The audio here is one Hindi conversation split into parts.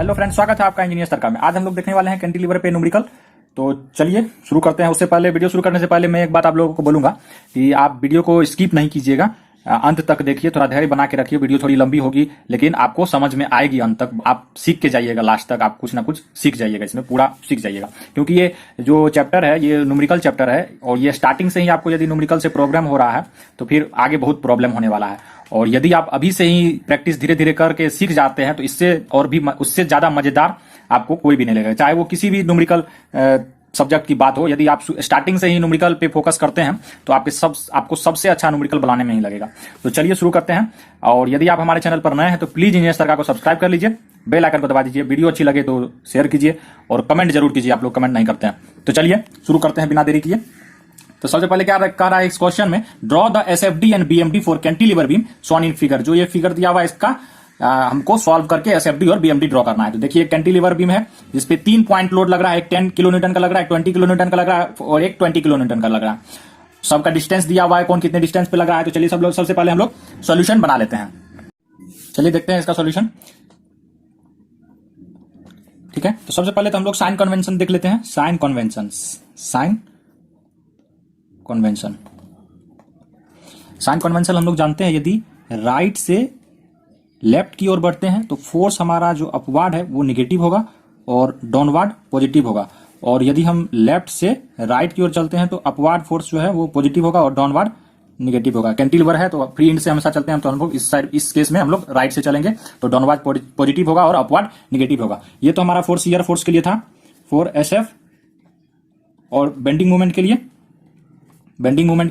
हेलो फ्रेंड्स, स्वागत है आपका इंजीनियर सर्कल में। आज हम लोग देखने वाले हैं कैंटिलीवर पे न्यूमेरिकल। तो चलिए शुरू करते हैं। उससे पहले, वीडियो शुरू करने से पहले मैं एक बात आप लोगों को बोलूंगा कि आप वीडियो को स्किप नहीं कीजिएगा, अंत तक देखिए, थोड़ा धैर्य बना के रखिए। वीडियो थोड़ी लंबी होगी लेकिन आपको समझ में आएगी अंत तक। आप सीख के जाइएगा, लास्ट तक आप कुछ ना कुछ सीख जाइएगा, इसमें पूरा सीख जाइएगा। क्योंकि ये जो चैप्टर है ये न्यूमेरिकल चैप्टर है और ये स्टार्टिंग से ही आपको यदि न्यूमेरिकल से प्रॉब्लम हो रहा है तो फिर आगे बहुत प्रॉब्लम होने वाला है। और यदि आप अभी से ही प्रैक्टिस धीरे धीरे करके सीख जाते हैं तो इससे और भी उससे ज्यादा मजेदार आपको कोई भी नहीं लगेगा, चाहे वो किसी भी न्यूमेरिकल सब्जेक्ट की बात हो। यदि आप स्टार्टिंग से ही न्यूमेरिकल पे फोकस करते हैं तो आपको सबसे अच्छा न्यूमेरिकल बनाने में ही लगेगा। तो चलिए शुरू करते हैं। और यदि आप हमारे चैनल पर नए हैं तो प्लीज इंजीनियर सर्कल को सब्सक्राइब कर लीजिए, बेल आइकन को दबा दीजिए। वीडियो अच्छी लगे तो शेयर कीजिए और कमेंट जरूर कीजिए, आप लोग कमेंट नहीं करते हैं। तो चलिए शुरू करते हैं बिना देरी किए। तो सबसे पहले क्या कह रहा है इस क्वेश्चन में, draw the SFD and BMD for cantilever beam shown in figure. जो ये फिगर दिया हुआ है इसका हमको सॉल्व करके एसएफडी और बीएमडी ड्रॉ करना है। तो देखिए कैंटिलीवर बीम है जिसपे 3 पॉइंट लोड लग रहा है, एक 10 किलो न्यूटन का लग रहा है, 20 किलो न्यूटन का लग रहा है और एक 20 किलो न्यूटन का लग रहा है। सबका डिस्टेंस दिया हुआ है, कौन कितने डिस्टेंस पे लग रहा है। तो चलिए सबसे पहले हम लोग सोल्यूशन बना लेते हैं। चलिए देखते हैं इसका सोल्यूशन। ठीक है, तो सबसे पहले तो हम लोग साइन कन्वेंशन देख लेते हैं। साइन कन्वेंशन हम लोग जानते हैं, यदि राइट से लेफ्ट की ओर बढ़ते हैं तो फोर्स हमारा जो अपवार्ड है वो निगेटिव होगा और डाउनवार्ड पॉजिटिव होगा। और यदि हम लेफ्ट से राइट की ओर चलते हैं तो अपवार्ड फोर्स जो है वो पॉजिटिव होगा और डाउनवार्ड निगेटिव होगा। कैंटिलीवर है तो फ्री इंड से हमेशा चलते हैं, तो हम लोग इस साइड, इस केस में हम लोग राइट से चलेंगे तो डाउनवार्ड पॉजिटिव होगा और अपवार्ड निगेटिव होगा। ये तो हमारा फोर्स ईयर फोर्स के लिए था, 4SF। और बेंडिंग मूवमेंट के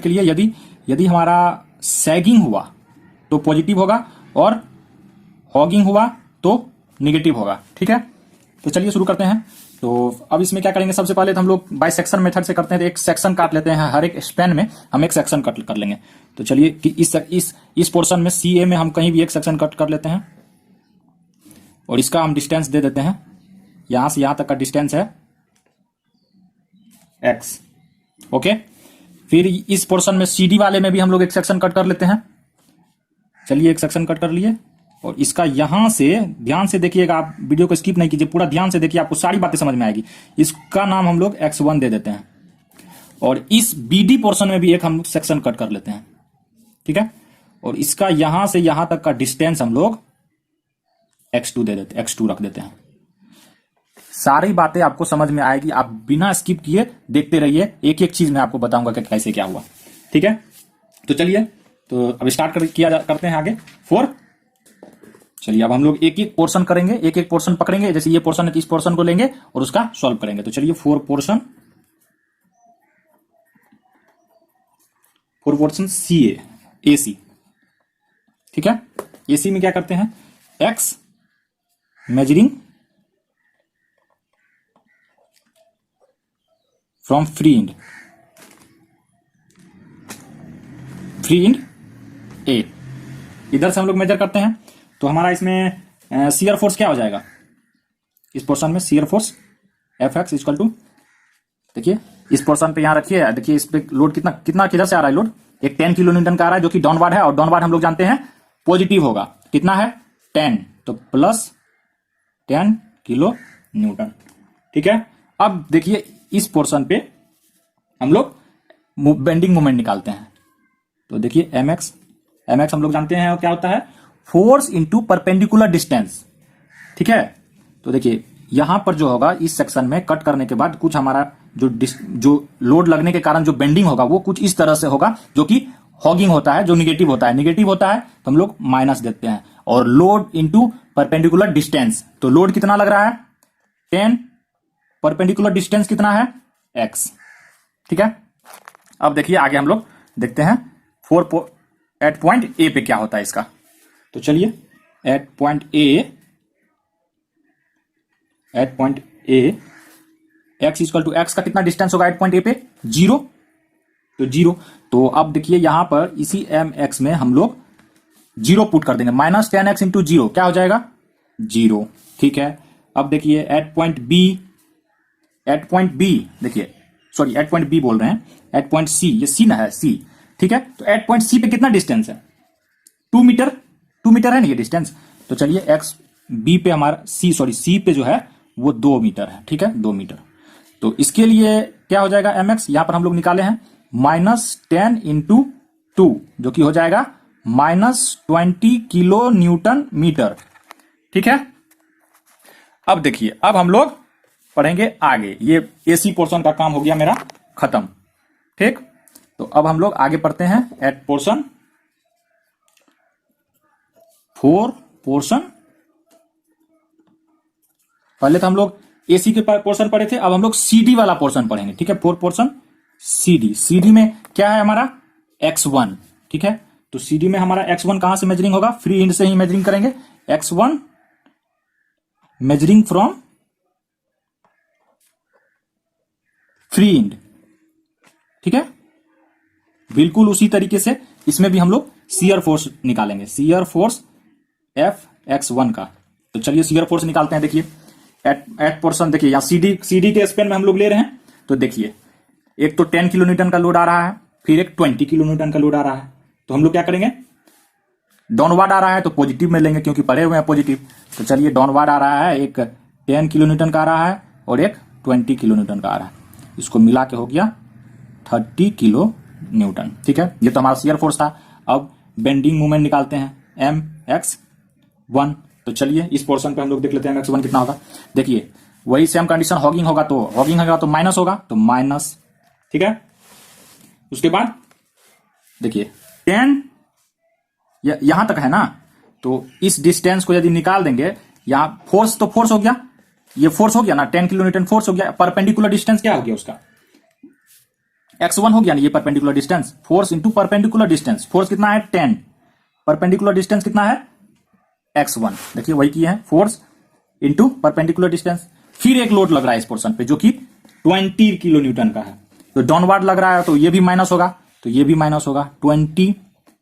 लिए यदि हमारा सैगिंग हुआ तो पॉजिटिव होगा और हॉगिंग हुआ तो निगेटिव होगा। ठीक है, तो चलिए शुरू करते हैं। तो अब इसमें क्या करेंगे, सबसे पहले तो हम लोग बाइसेक्शन मेथड से करते हैं। तो एक सेक्शन काट लेते हैं, हर एक स्पैन में हम एक सेक्शन कट कर लेंगे। तो चलिए कि इस पोर्शन में CA में हम कहीं भी एक सेक्शन कट कर लेते हैं और इसका हम डिस्टेंस दे देते हैं। यहां से यहां तक का डिस्टेंस है X। ओके, फिर इस पोर्शन में CD वाले में भी हम लोग एक सेक्शन कट कर लेते हैं। चलिए एक सेक्शन कट कर लिए और इसका यहां से ध्यान से देखिएगा, आप वीडियो को स्किप नहीं कीजिए, पूरा ध्यान से देखिए, आपको सारी बातें समझ में आएगी। इसका नाम हम लोग X1 दे देते हैं और इस BD पोर्शन में भी एक हम सेक्शन कट कर लेते हैं। ठीक है, और इसका यहां से यहां तक का डिस्टेंस हम लोग X2 दे देते हैं, X2 रख देते हैं। सारी बातें आपको समझ में आएगी, आप बिना स्किप किए देखते रहिए, एक एक चीज मैं आपको बताऊंगा कि कैसे क्या हुआ। ठीक है, तो चलिए तो अब स्टार्ट करते हैं आगे। 4। चलिए अब हम लोग एक एक पोर्शन करेंगे, एक एक पोर्शन पकड़ेंगे। जैसे ये पोर्शन है तो इस पोर्शन को लेंगे और उसका सॉल्व करेंगे। तो चलिए 4 पोर्शन CA AC। ठीक है, AC में क्या करते हैं, X measuring from free end A, इधर से हम लोग मेजर करते हैं। तो हमारा इसमें शियर फोर्स क्या हो जाएगा, इस पोर्शन में shear force Fx equal to, देखिए इस पोर्शन पे यहां रखिए, देखिए इस पे लोड कितना किधर से आ रहा है, लोड एक 10 किलो न्यूटन का आ रहा है जो कि डाउनवार्ड है और डाउनवार्ड हम लोग जानते हैं पॉजिटिव होगा। कितना है 10, तो प्लस 10 किलो न्यूटन। ठीक है, अब देखिए इस पोर्शन पे हम लोग बेंडिंग मोमेंट निकालते हैं। तो देखिए mx हम लोग जानते हैं क्या होता है, फोर्स इंटू परपेंडिकुलर डिस्टेंस। ठीक है, तो देखिए यहां पर जो होगा इस सेक्शन में कट करने के बाद कुछ हमारा जो लोड लगने के कारण जो बेंडिंग होगा वो कुछ इस तरह से होगा, जो कि हॉगिंग होता है, जो निगेटिव होता है तो हम लोग माइनस देते हैं। और लोड इंटू परपेंडिकुलर डिस्टेंस, तो लोड कितना लग रहा है 10, परपेंडिकुलर डिस्टेंस कितना है X। ठीक है, अब देखिए आगे हम लोग देखते हैं 4 एट पॉइंट A पे क्या होता है इसका। तो चलिए at point A X equal to X का कितना डिस्टेंस होगा एट पॉइंट A पे 0, तो 0। तो अब देखिए यहां पर इसी mx में हम लोग 0 पुट कर देंगे, -10x इंटू 0 क्या हो जाएगा 0। ठीक है, अब देखिए एट पॉइंट B देखिए, सॉरी एट पॉइंट B बोल रहे हैं, एट पॉइंट C, ये C ना है C। ठीक है, तो एट पॉइंट C पे कितना डिस्टेंस है 2 मीटर है ना ये डिस्टेंस। तो चलिए x बी पे हमारा सी पे जो है वो 2 मीटर है, ठीक है, 2 मीटर। तो इसके लिए क्या हो जाएगा mx, यहां पर हम लोग निकाले हैं -10 इंटू 2, जो कि हो जाएगा -20 किलो न्यूटन मीटर, ठीक है। अब देखिए, अब हम लोग पढ़ेंगे आगे, ये एसी पोर्शन का काम हो गया मेरा खत्म, ठीक। तो अब हम लोग आगे पढ़ते हैं एट पोर्शन 4 पोर्शन। पहले तो हम लोग एसी के पोर्शन पढ़े थे, अब हम लोग सीडी वाला पोर्शन पढ़ेंगे, ठीक है। 4 पोर्शन सीडी में क्या है हमारा x1, ठीक है। तो सीडी में हमारा x1 कहां से मेजरिंग होगा, फ्री हैंड से ही मेजरिंग करेंगे। x1 measuring from free hand, ठीक है। बिल्कुल उसी तरीके से इसमें भी हम लोग शियर फोर्स निकालेंगे, शियर फोर्स Fx1 का। तो चलिए शियर फोर्स निकालते हैं। देखिए एट पोर्शन, देखिए यहां सीडी के स्पेन में हम लोग ले रहे हैं। तो देखिए एक तो 10 किलो न्यूटन का लोड आ रहा है, फिर एक 20 किलो न्यूटन का लोड आ रहा है। तो हम लोग क्या करेंगे, डाउनवार्ड आ रहा है तो पॉजिटिव में लेंगे क्योंकि पढ़े हुए हैं पॉजिटिव। तो चलिए डाउनवार्ड आ रहा है, एक 10 किलो न्यूटन का आ रहा है और एक 20 किलो न्यूटन का आ रहा है, इसको मिला के हो गया 30 किलो न्यूटन, ठीक है। ये तो हमारा शियर फोर्स था। अब बेंडिंग मोमेंट निकालते हैं mx1। तो चलिए इस पोर्शन पे हम लोग देख लेते हैं mx1 कितना होगा। देखिए वही सेम कंडीशन, हॉगिंग होगा तो माइनस होगा, तो माइनस, ठीक है। उसके बाद देखिए 10 यहां तक है ना, तो इस डिस्टेंस को यदि निकाल देंगे, यहां फोर्स तो फोर्स हो गया, ये फोर्स हो गया ना 10 किलो न्यूटन फोर्स हो गया। परपेंडिकुलर डिस्टेंस क्या हो गया उसका, x1 हो गया ना, ये perpendicular distance, force into perpendicular distance. Force कितना है 10, परपेंडिकुलर डिस्टेंस कितना है x1। देखिए वही किए हैं, फोर्स इंटू परपेंडिकुलर डिस्टेंस। फिर एक लोड लग रहा है इस पोर्शन पे जो कि 20 किलो न्यूटन का है। तो डाउनवार्ड लग रहा है तो ये भी माइनस होगा, तो ये भी माइनस होगा, 20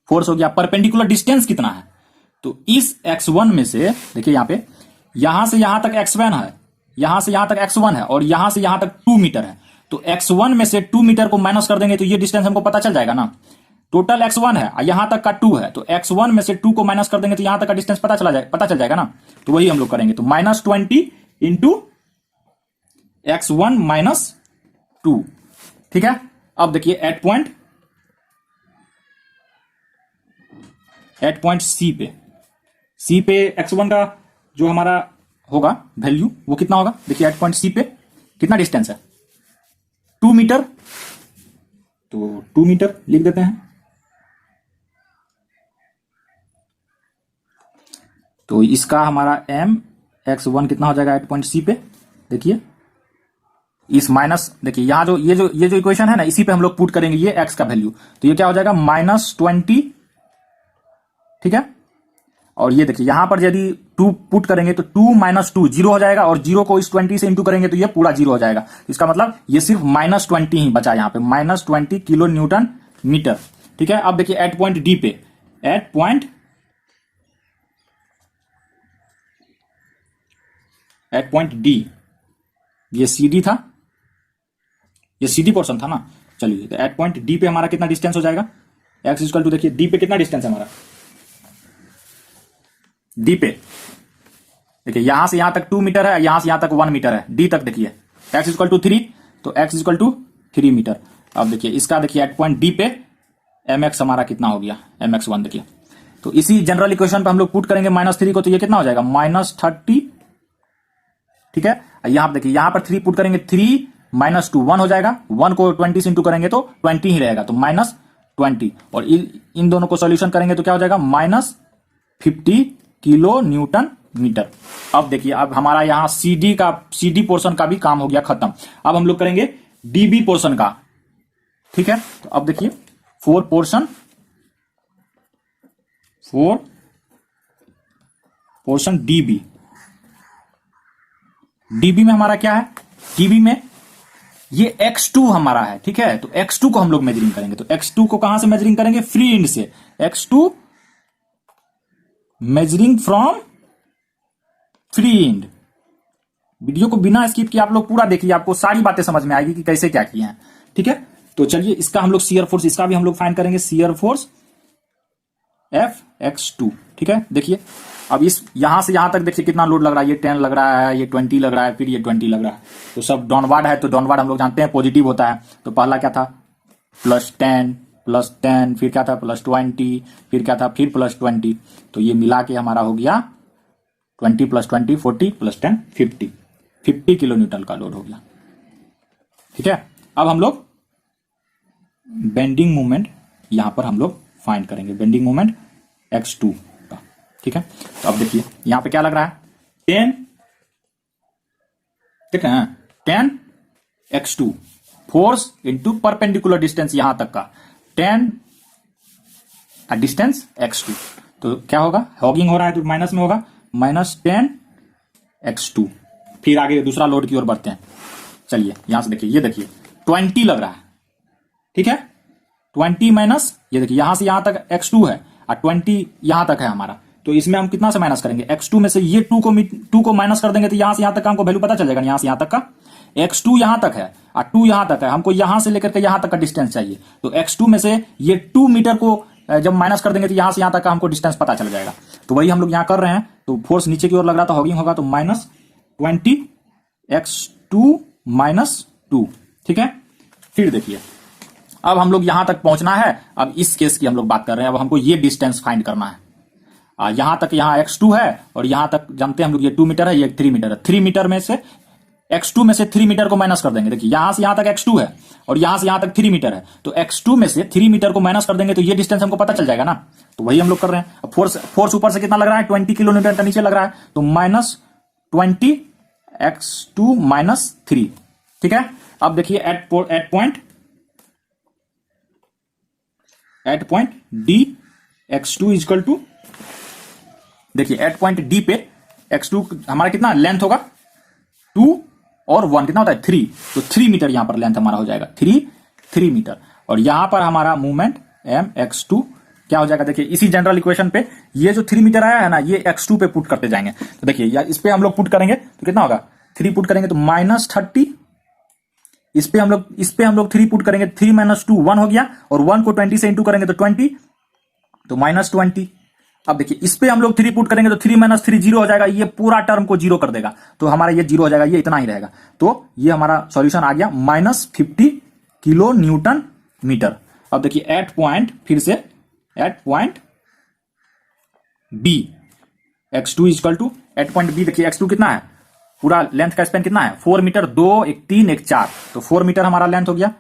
फोर्स हो गया। परपेंडिकुलर डिस्टेंस कितना है, तो इस x1 में से देखिए यहां पे, यहां से यहां तक x1 है, यहां से यहां तक x1 है और यहां से यहां तक 2 मीटर है। तो x1 में से 2 मीटर को माइनस कर देंगे तो ये डिस्टेंस हमको पता चल जाएगा ना। टोटल x1 है, यहां तक का 2 है, तो x1 में से 2 को माइनस कर देंगे तो यहां तक का डिस्टेंस पता चल जाएगा ना। तो वही हम लोग करेंगे, तो -20 इंटू x1 -2, ठीक है। अब देखिए एट पॉइंट सी पे x1 का जो हमारा होगा वैल्यू वो कितना होगा। देखिए एट पॉइंट सी पे कितना डिस्टेंस है, 2 मीटर, तो 2 मीटर लिख देते हैं। तो इसका हमारा mx1 कितना हो जाएगा एट पॉइंट सी पे। देखिए इस माइनस, देखिए यहां जो ये जो इक्वेशन है ना, इसी पे हम लोग पुट करेंगे ये x का वैल्यू, तो ये क्या हो जाएगा -20, ठीक है। और ये देखिए यहां पर यदि 2 पुट करेंगे तो 2 - 2 0 हो जाएगा, और 0 को इस 20 से इंटू करेंगे तो ये पूरा 0 हो जाएगा। इसका मतलब ये सिर्फ -20 ही बचा यहां पे, -20 किलो न्यूटन मीटर, ठीक है। अब देखिए एट पॉइंट डी पे, एट पॉइंट डी, ये सीडी था, ये सीडी पोर्शन था ना। चलिए तो एट पॉइंट डी पे हमारा कितना डिस्टेंस हो जाएगा, x इक्वल टू, देखिए डी पे कितना डिस्टेंस है हमारा, डी पे देखिए यहां से यहां तक 2 मीटर है, यहां से यहां तक 1 मीटर है, डी तक देखिए x इक्वल टू 3, तो x इक्वल टू 3 मीटर। अब देखिए इसका, देखिए एट पॉइंट डी पे mx हमारा कितना हो गया, mx1। देखिए तो इसी जनरल इक्वेशन पे हम लोग पुट करेंगे -3 को, तो ये कितना हो जाएगा -30, ठीक है। यहां पर देखिए, यहां पर 3 पुट करेंगे, 3 - 2 1 हो जाएगा, 1 को 20 से इंटू करेंगे तो 20 ही रहेगा, तो -20, और इन दोनों को सॉल्यूशन करेंगे तो क्या हो जाएगा -50 किलो न्यूटन मीटर। अब देखिए अब हमारा यहां सीडी पोर्शन का भी काम हो गया खत्म। अब हम लोग करेंगे डीबी पोर्शन का, ठीक है। तो अब देखिए 4 पोर्शन डीबी में हमारा क्या है, डीबी में ये x2 हमारा है, ठीक है। तो x2 को हम लोग मेजरिंग करेंगे, तो x2 को कहां से मेजरिंग करेंगे, फ्री एंड से। x2 measuring from free and. Video को बिना स्किप किए आप लोग पूरा देखिए, आपको सारी बातें समझ में आएगी कि कैसे क्या किए हैं, ठीक है। तो चलिए इसका हम लोग शियर फोर्स, इसका भी हम लोग फाइंड करेंगे, शियर फोर्स Fx2, ठीक है। देखिए अब इस यहां से यहां तक देखिए कितना लोड लग रहा है, ये 10 लग रहा है, ये 20 लग रहा है, फिर ये 20 लग रहा है। तो सब डाउनवर्ड है, तो डाउनवर्ड हम लोग जानते हैं पॉजिटिव होता है। तो पहला क्या था +10, फिर क्या था +20, फिर क्या था फिर +20। तो ये मिला के हमारा हो गया 20 + 20 40 + 10 50 किलो न्यूटन का लोड हो गया। ठीक है, अब हम लोग बेंडिंग मोमेंट यहां पर हम लोग फाइंड करेंगे, बेंडिंग मोमेंट x2 का। ठीक है, तो अब देखिए यहां पे क्या लग रहा है 10, ठीक है 10 x2 force into perpendicular distance यहां तक का 10 डिस्टेंस x2। तो क्या होगा, हॉगिंग हो रहा है तो माइनस में होगा -10 x2। फिर आगे दूसरा लोड की ओर बढ़ते हैं। चलिए यहां से देखिए, ये देखिए 20 लग रहा है। ठीक है, 20 माइनस ये देखिए यहां से यहां तक x2 है और 20 यहां तक है हमारा। तो इसमें हम कितना से माइनस करेंगे, x2 में से ये 2 को माइनस कर देंगे तो यहां से यहां तक का हमको वैल्यू पता चल जाएगा। यहां से यहां तक का x2 यहां तक है और 2 यहां तक है, हमको यहां से लेकर के यहां तक का डिस्टेंस चाहिए। तो x2 में से ये 2 मीटर को जब माइनस कर देंगे तो यहां से यहां तक का हमको डिस्टेंस पता चल जाएगा। तो वही हम लोग यहां कर रहे हैं। तो फोर्स नीचे की ओर लग रहा था, हॉगिंग होगा तो -20 x2 - 2। ठीक है, फिर देखिए अब हम लोग यहां तक पहुंचना है। अब इस केस की हम लोग बात कर रहे हैं, अब हमको ये डिस्टेंस फाइंड करना है। यहां तक यहाँ x2 है और यहां तक जानते हैं हम लोग ये 2 मीटर है, ये 3 मीटर है। 3 मीटर में से x2 में से 3 मीटर को माइनस कर देंगे। देखिए यहां से यहां तक x2 है और यहां से यहां तक 3 मीटर है। तो x2 में से 3 मीटर को माइनस कर देंगे तो ये डिस्टेंस हमको पता चल जाएगा ना। तो वही हम लोग कर रहे हैं। अब फोर्स ऊपर से कितना लग रहा है 20 किलो न्यूटन का नीचे लग रहा है, तो -20 x2 - 3। ठीक है, अब देखिए at point D x2 equal to, देखिए एट पॉइंट D पे x2 हमारा कितना लेंथ होगा 2 और 1 कितना होता है 3। तो 3 मीटर यहां पर लेंथ हमारा हो जाएगा 3 मीटर। और यहां पर हमारा मूवमेंट mx2 क्या हो जाएगा, देखिए इसी जनरल इक्वेशन पे ये जो 3 मीटर आया है ना, ये x2 पे पुट करते जाएंगे। तो देखिए यार इस पे हम लोग पुट करेंगे तो कितना होगा 3 पुट करेंगे तो -30। इस पे हम लोग 3 पुट करेंगे, 3 - 2 1 हो गया और 1 को 20 से इंटू करेंगे तो 20, तो -20। अब देखिए इस पे हम लोग 3 पुट करेंगे तो 3 - 3 0 हो जाएगा, ये पूरा टर्म को 0 कर देगा। तो हमारा ये 0 हो जाएगा, ये इतना ही रहेगा। तो ये हमारा सॉल्यूशन आ गया -50 किलो न्यूटन मीटर। अब देखिए एट पॉइंट, फिर से at point B x2 equal to, at point B देखिए x2 कितना है, पूरा लेंथ का स्पेन कितना है 4 मीटर, 2 1 3 1 4। तो 4 मीटर हमारा लेंथ हो गया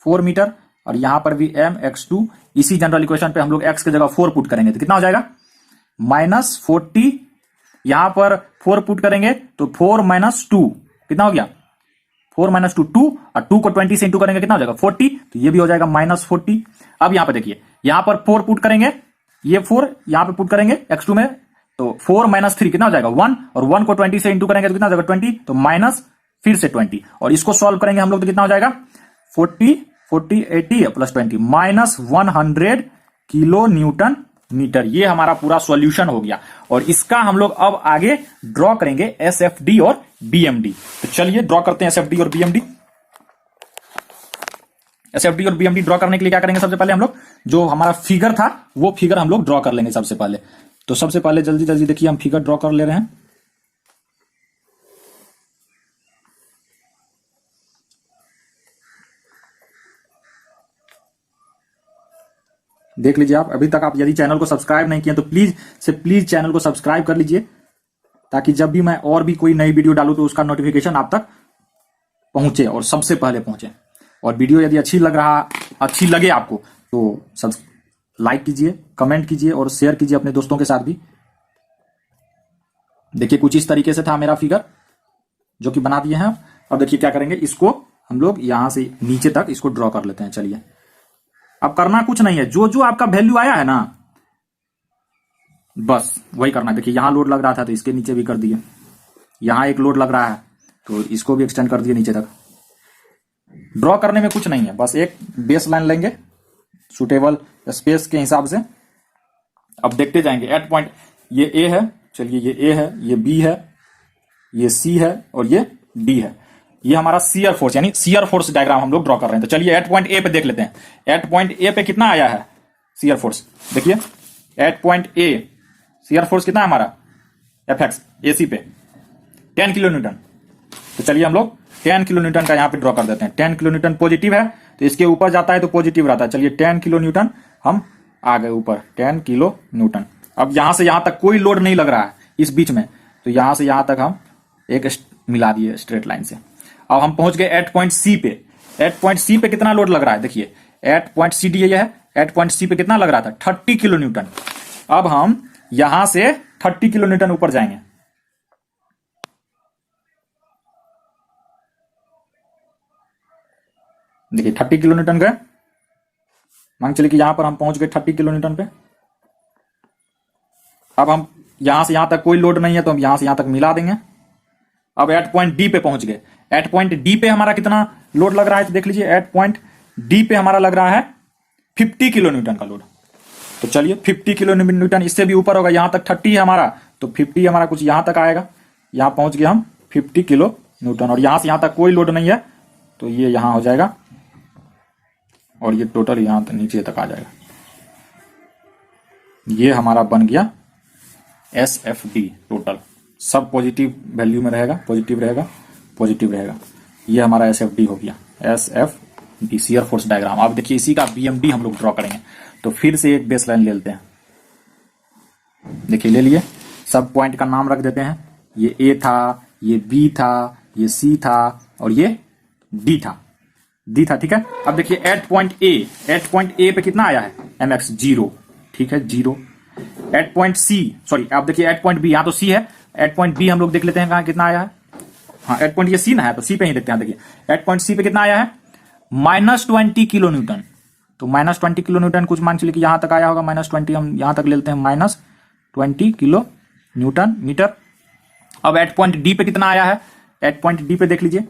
4 मीटर। और यहां पर भी mx2 इसी जनरल इक्वेशन पे हम लोग x की जगह 4 पुट करेंगे तो कितना हो जाएगा -40। यहां पर 4 पुट करेंगे तो 4 - 2 कितना हो गया 4 - 2 2, और 2 को 20 से इंटू करेंगे कितना हो जाएगा 40। तो ये भी हो जाएगा -40। अब यहां पर देखिए यहां पर 4 पुट करेंगे, ये 4 यहां पर पुट करेंगे x2 में, तो 4 - 3 कितना हो जाएगा 1, और 1 को 20 से इंटू करेंगे तो कितना हो जाएगा 20, तो माइनस फिर से 20। और इसको सॉल्व करेंगे हम लोग तो कितना हो जाएगा 40 80 प्लस 20 -100 किलो न्यूटन मीटर। ये हमारा पूरा सॉल्यूशन हो गया। और इसका हम लोग अब आगे ड्रॉ करेंगे SFD और BMD। तो चलिए ड्रॉ करते हैं SFD और BMD। SFD और BMD ड्रॉ करने के लिए क्या करेंगे, सबसे पहले हम लोग जो हमारा फिगर था वो फिगर हम लोग ड्रॉ कर लेंगे सबसे पहले। तो सबसे पहले जल्दी जल्दी देखिए हम फिगर ड्रॉ कर ले रहे हैं। देख लीजिए आप, अभी तक आप यदि चैनल को सब्सक्राइब नहीं किए तो प्लीज चैनल को सब्सक्राइब कर लीजिए, ताकि जब भी मैं और भी कोई नई वीडियो डालूं तो उसका नोटिफिकेशन आप तक पहुंचे और सबसे पहले पहुंचे। और वीडियो यदि अच्छी लगे आपको तो लाइक कीजिए, कमेंट कीजिए और शेयर कीजिए अपने दोस्तों के साथ भी। देखिए कुछ इस तरीके से था मेरा फिगर जो कि बना दिए हैं। अब देखिए क्या करेंगे, इसको हम लोग यहां से नीचे तक इसको ड्रॉ कर लेते हैं। चलिए अब करना कुछ नहीं है, जो जो आपका वैल्यू आया है ना बस वही करना है। देखिए यहां लोड लग रहा था तो इसके नीचे भी कर दिए, यहां एक लोड लग रहा है तो इसको भी एक्सटेंड कर दिए नीचे तक। ड्रॉ करने में कुछ नहीं है, बस एक बेस लाइन लेंगे सुटेबल स्पेस के हिसाब से। अब देखते जाएंगे एट पॉइंट, ये A है, चलिए ये A है, ये B है, ये C है और ये D है। ये हमारा शियर फोर्स यानी शियर फोर्स डायग्राम हम लोग ड्रॉ कर रहे हैं। तो चलिए एट पॉइंट A पे देख लेते हैं। एट पॉइंट A पे कितना आया है शियर फोर्स, देखिए at point A shear force कितना है हमारा एफएक्स एसी पे 10 किलो न्यूटन। तो चलिए हम लोग 10 किलो न्यूटन का यहाँ पे ड्रॉ कर देते हैं। 10 किलो न्यूटन पॉजिटिव है तो इसके ऊपर जाता है तो पॉजिटिव रहता है। चलिए 10 किलो न्यूटन हम आ गए ऊपर, 10 किलो न्यूटन। अब यहां से यहां तक कोई लोड नहीं लग रहा है इस बीच में, तो यहां से यहां तक हम एक मिला दिए स्ट्रेट लाइन से। अब हम पहुंच गए एट पॉइंट सी पे। एट पॉइंट सी पे कितना लोड लग रहा है देखिए, एट पॉइंट सी डी ये है, एट पॉइंट सी पे कितना लग रहा था 30 किलो न्यूटन। अब हम यहां से 30 किलो न्यूटन ऊपर जाएंगे। देखिए 30 किलो न्यूटन गए, मान चलिए कि यहां पर हम पहुंच गए 30 किलो न्यूटन पे। अब हम यहां से यहां तक कोई लोड नहीं है तो हम यहां से यहां तक मिला देंगे। अब एट पॉइंट डी पे पहुंच गए। एट पॉइंट डी पे हमारा कितना लोड लग रहा है तो देख लीजिए, एट पॉइंट डी पे हमारा लग रहा है 50 किलो न्यूटन का लोड। तो चलिए 50 किलो न्यूटन, इससे भी ऊपर होगा, यहां तक 30 है हमारा तो 50 हमारा कुछ यहां तक आएगा। यहां पहुंच गए हम 50 किलो न्यूटन और यहां से यहां तक कोई लोड नहीं है तो ये यहां हो जाएगा और ये टोटल यहां तक नीचे तक आ जाएगा। ये हमारा बन गया SFD टोटल, सब पॉजिटिव वैल्यू में रहेगा, पॉजिटिव रहेगा, पॉजिटिव रहेगा। ये हमारा SFD हो गया, SFD शियर फोर्स डायग्राम। अब देखिए इसी का BMD हम लोग ड्रॉ करेंगे। तो फिर से एक बेस लाइन ले लेते हैं। देखिए ले लिए, सब पॉइंट का नाम रख देते हैं। ये A था, ये B था, ये C था और ये D था, ठीक है। अब देखिए एट पॉइंट ए पे कितना आया है mx 0, ठीक है 0। एट पॉइंट सी, सॉरी आप देखिए एट पॉइंट बी, यहां तो सी है, एट पॉइंट बी हम लोग देख लेते हैं कहां कितना आया है। हाँ एट पॉइंट ये सी ना है तो सी पे ही देखते हैं। देखिए एट पॉइंट सी पे कितना आया है -20 किलो न्यूटन। तो -20 किलो न्यूटन कुछ मान चलिए कि यहां तक आया होगा, -20 हम यहां तक ले लेते हैं, -20 किलो न्यूटन मीटर। अब एट पॉइंट डी पे कितना आया है, एट पॉइंट डी पे देख लीजिए,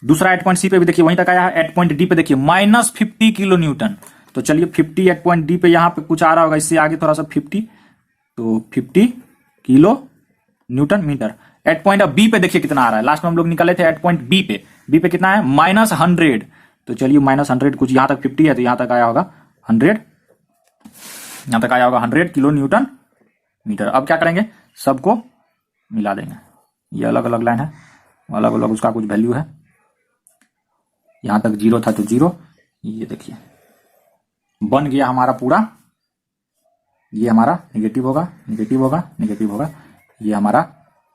दूसरा एट पॉइंट सी पे भी देखिए वहीं तक आया है। एट पॉइंट डी पे देखिए -50 किलो न्यूटन। तो चलिए 50 एट पॉइंट डी पे यहां पे कुछ आ रहा होगा, इससे आगे थोड़ा सा 50, तो 50 kilo newton metre. At point B पे देखिए कितना आ रहा है, लास्ट में हम लोग निकाले थे एट पॉइंट बी पे कितना है -100। तो चलिए -100 कुछ यहां तक 50 है तो यहां तक आया होगा 100, यहां तक आया होगा 100 किलो न्यूटन मीटर। अब क्या करेंगे, सबको मिला देंगे। ये अलग अलग लाइन है, अलग अलग उसका कुछ वैल्यू है। यहां तक 0 था तो 0, ये देखिए बन गया हमारा पूरा। ये हमारा नेगेटिव होगा, नेगेटिव होगा, नेगेटिव होगा। ये हमारा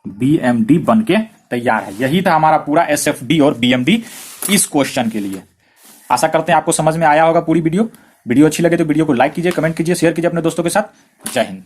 BMD बन के तैयार है। यही था हमारा पूरा SFD और BMD इस क्वेश्चन के लिए। आशा करते हैं आपको समझ में आया होगा पूरी वीडियो। वीडियो अच्छी लगे तो वीडियो को लाइक कीजिए, कमेंट कीजिए, शेयर कीजिए अपने दोस्तों के साथ। जय हिंद।